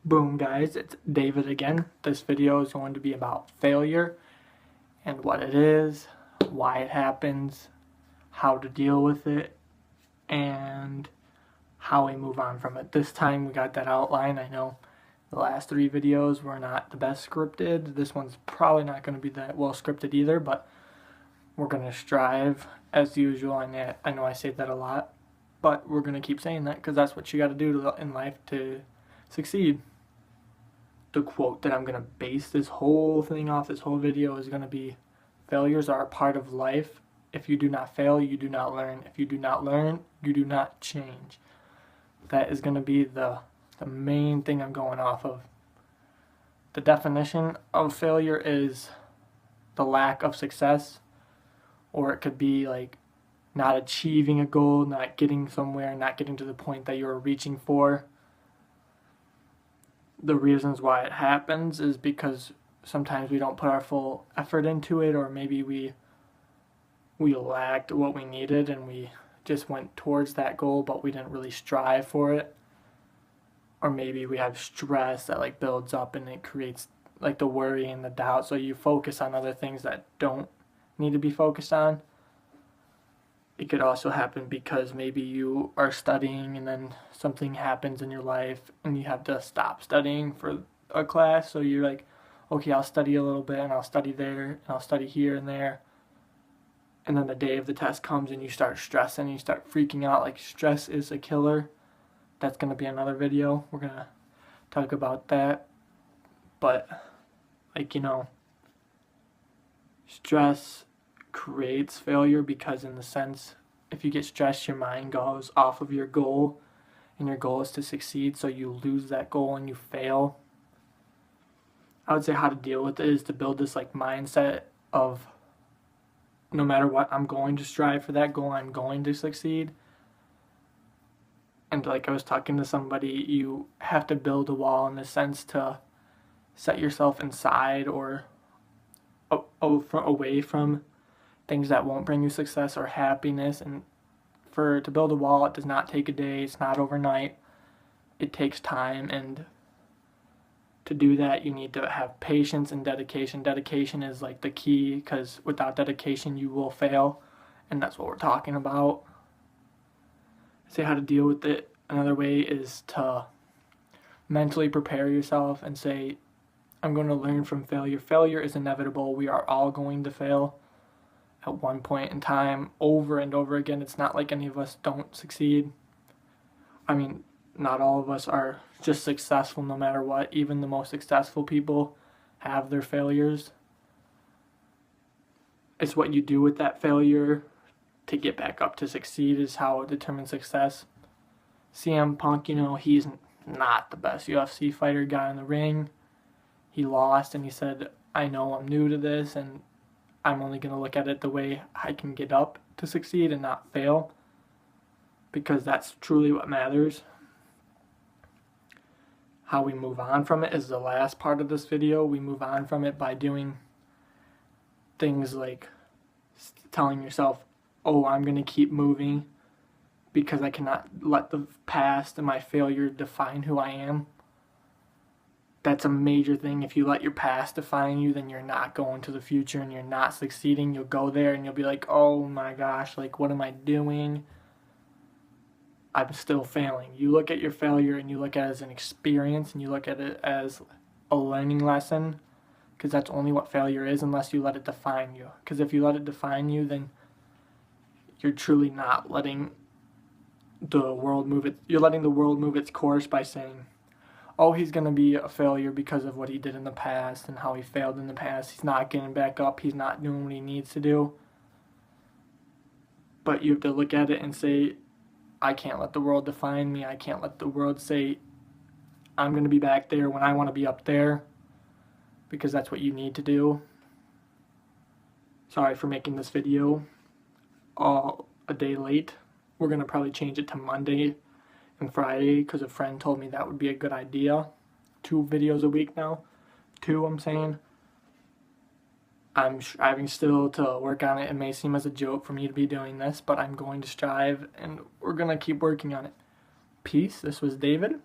Boom guys, it's David again. This video is going to be about failure and what it is, why it happens, how to deal with it, and how we move on from it. This time we got that outline. I know the last 3 videos were not the best scripted. This one's probably not going to be that well scripted either, but we're going to strive as usual. I know I say that a lot, but we're going to keep saying that because that's what you got to do in life to succeed. The quote that I'm going to base this whole thing off, this whole video, is going to be, failures are a part of life. If you do not fail, you do not learn. If you do not learn, you do not change. That is going to be the main thing I'm going off of. The definition of failure is the lack of success, or it could be like not achieving a goal, not getting somewhere, not getting to the point that you're reaching for. The reasons why it happens is because sometimes we don't put our full effort into it, or maybe we lacked what we needed and we just went towards that goal but we didn't really strive for it. Or maybe we have stress that like builds up and it creates like the worry and the doubt, so you focus on other things that don't need to be focused on. It could also happen because maybe you are studying and then something happens in your life and you have to stop studying for a class. So you're like, okay, I'll study a little bit and I'll study there and I'll study here and there. And then the day of the test comes and you start stressing and you start freaking out. Like, stress is a killer. That's going to be another video. We're going to talk about that. But, like, stress creates failure because, in the sense, if you get stressed, your mind goes off of your goal, and your goal is to succeed, so you lose that goal and you fail. I would say how to deal with it is to build this like mindset of, no matter what, I'm going to strive for that goal, I'm going to succeed. And like I was talking to somebody, you have to build a wall in the sense to set yourself inside or away from things that won't bring you success or happiness. And to build a wall, it does not take a day, it's not overnight, it takes time. And to do that, you need to have patience and dedication. Dedication is like the key, because without dedication you will fail, and that's what we're talking about. Say how to deal with it. Another way is to mentally prepare yourself and say, I'm going to learn from failure. Failure is inevitable. We are all going to fail at one point in time, over and over again. It's not like any of us don't succeed. I mean, not all of us are just successful no matter what. Even the most successful people have their failures. It's what you do with that failure to get back up to succeed is how it determines success. CM Punk, he's not the best UFC fighter guy in the ring. He lost and he said, I know I'm new to this and I'm only going to look at it the way I can get up to succeed and not fail, because that's truly what matters. How we move on from it is the last part of this video. We move on from it by doing things like telling yourself, oh, I'm going to keep moving because I cannot let the past and my failure define who I am. That's a major thing. If you let your past define you, then you're not going to the future and you're not succeeding. You'll go there and you'll be like, oh my gosh, like, what am I doing? I'm still failing. You look at your failure and you look at it as an experience and you look at it as a learning lesson, because that's only what failure is, unless you let it define you. Because if you let it define you, then you're truly not letting the world move it. You're letting the world move its course by saying, oh, he's going to be a failure because of what he did in the past and how he failed in the past. He's not getting back up. He's not doing what he needs to do. But you have to look at it and say, I can't let the world define me. I can't let the world say I'm going to be back there when I want to be up there, because that's what you need to do. Sorry for making this video a day late. We're going to probably change it to Monday and Friday because a friend told me that would be a good idea. 2 videos a week now. 2, I'm saying. I'm striving still to work on it. It may seem as a joke for me to be doing this, but I'm going to strive and we're going to keep working on it. Peace. This was David.